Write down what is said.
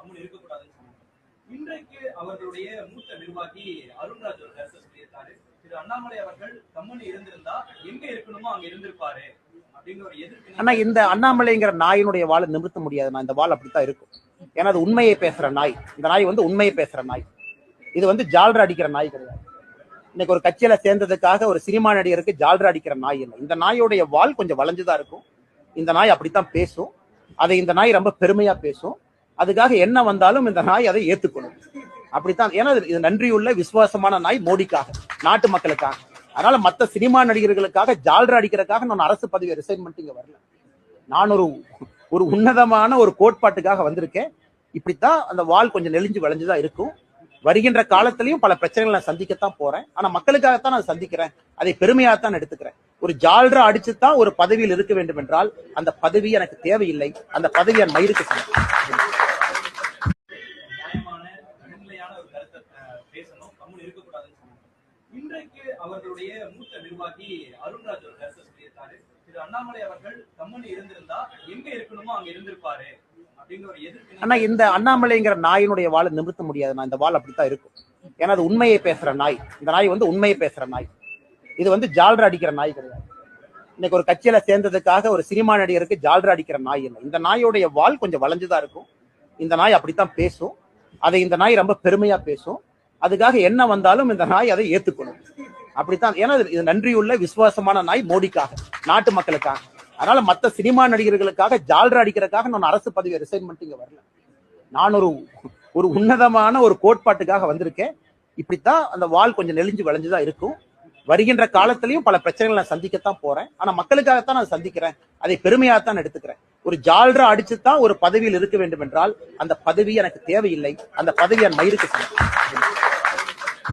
கம்முன்னு இருக்கக்கூடாதுன்னு சொன்னாங்க. இன்றைக்கு அவர்களுடைய மூத்த நிர்வாகி அருண்ராஜ் ஒரு கருத்தை சொல்லியிருக்காரு. திரு அண்ணாமலை அவர்கள் கம்முன்னு இருந்திருந்தா எங்க இருக்கணுமோ அங்க இருந்திருப்பாரு அப்படிங்கிற ஒரு எதிர்ப்பு. ஆனா இந்த அண்ணாமலைங்கிற நாயினுடைய வாழை நிமிர்த்த முடியாது. நான் இந்த வால் அப்படித்தான் இருக்கும். ஏன்னா அது உண்மையை பேசுற நாய். இந்த நாய் வந்து உண்மையை பேசுற நாய். இது வந்து ஜால்ரா அடிக்கிற நாய் கிடையாது. இன்னைக்கு ஒரு கட்சியில சேர்ந்ததுக்காக ஒரு சினிமா நடிகருக்கு ஜால்ரா அடிக்கிற நாய் இல்லை. இந்த நாயோடைய வால் கொஞ்சம் வளைஞ்சுதான் இருக்கும். இந்த நாய் அப்படித்தான் பேசும். அதை இந்த நாய் ரொம்ப பெருமையா பேசும். அதுக்காக என்ன வந்தாலும் இந்த நாய் அதை ஏத்துக்கணும். அப்படித்தான். ஏன்னா இது நன்றியுள்ள விசுவாசமான நாய் மோடிக்காக, நாட்டு மக்களுக்காக. அதனால மத்த சினிமா நடிகர்களுக்காக ஜால்ரா அடிக்கிறதுக்காக நான் அரசு பதவியை ரிசைன் பண்ணிட்டு இங்க வரல. நான் ஒரு உன்னதமான ஒரு கோட்பாட்டுக்காக வந்திருக்கேன். இப்படித்தான் அந்த வால் கொஞ்சம் நெளிஞ்சு வளைஞ்சுதான் இருக்கும். வருகின்ற காலத்திலையும் பல பிரச்சனைகளை நான் சந்திக்கத்தான் போறேன். ஆனா மக்களுக்காகத்தான் நான் சந்திக்கிறேன். அதை பெருமையாகத்தான் எடுத்துக்கிறேன். ஒரு ஜால்ரா அடிச்சுதான் ஒரு பதவியில் இருக்க வேண்டும் என்றால் அந்த பதவி எனக்கு தேவையில்லை. அந்த பதவி என் மயிருக்கு சமம். இன்றைக்கு அவர்களுடைய மூத்த நிர்வாகி அருண்ராஜ் ஒரு கருத்தை சொல்லியிருக்காரு. திரு அண்ணாமலை அவர்கள் கம்முன்னு இருந்திருந்தா எங்க இருக்கணுமோ அங்க இருந்திருப்பாரு. ஆனா இந்த அண்ணாமலைங்கிற நாயினுடைய வாழை நிமிர்த்த முடியாது. நான் இந்த வால் அப்படித்தான் இருக்கும். ஏன்னா அது உண்மையை பேசுற நாய். இந்த நாய் வந்து உண்மையை பேசுற நாய். இது வந்து ஜால்ரா அடிக்கிற நாய் கிடையாது. இன்னைக்கு ஒரு கட்சியில சேர்ந்ததுக்காக ஒரு சினிமா நடிகருக்கு ஜால்ரா அடிக்கிற நாய் இல்லை. இந்த நாயோடைய வால் கொஞ்சம் வளைஞ்சுதான் இருக்கும். இந்த நாய் அப்படித்தான் பேசும். அதை இந்த நாய் ரொம்ப பெருமையா பேசும். அதுக்காக என்ன வந்தாலும் இந்த நாய் அதை ஏத்துக்கணும். அப்படித்தான். ஏன்னா இது நன்றியுள்ள விசுவாசமான நாய் மோடிக்காக, நாட்டு மக்களுக்காக. அதனால மத்த சினிமா நடிகர்களுக்காக ஜால்ரா அடிக்கிறதுக்காக நான் அரசு பதவியை ரிசைன் பண்ணிட்டு இங்க வரல. நான் ஒரு உன்னதமான ஒரு கோட்பாட்டுக்காக வந்திருக்கேன். இப்படித்தான் அந்த வால் கொஞ்சம் நெளிஞ்சு வளைஞ்சுதான் இருக்கும். வருகின்ற காலத்திலையும் பல பிரச்சனைகளை நான் சந்திக்கத்தான் போறேன். ஆனா மக்களுக்காகத்தான் நான் சந்திக்கிறேன். அதை பெருமையாகத்தான் எடுத்துக்கிறேன். ஒரு ஜால்ரா அடிச்சுதான் ஒரு பதவியில் இருக்க வேண்டும் என்றால் அந்த பதவி எனக்கு தேவையில்லை. அந்த பதவி என் மயிருக்கு சமம்.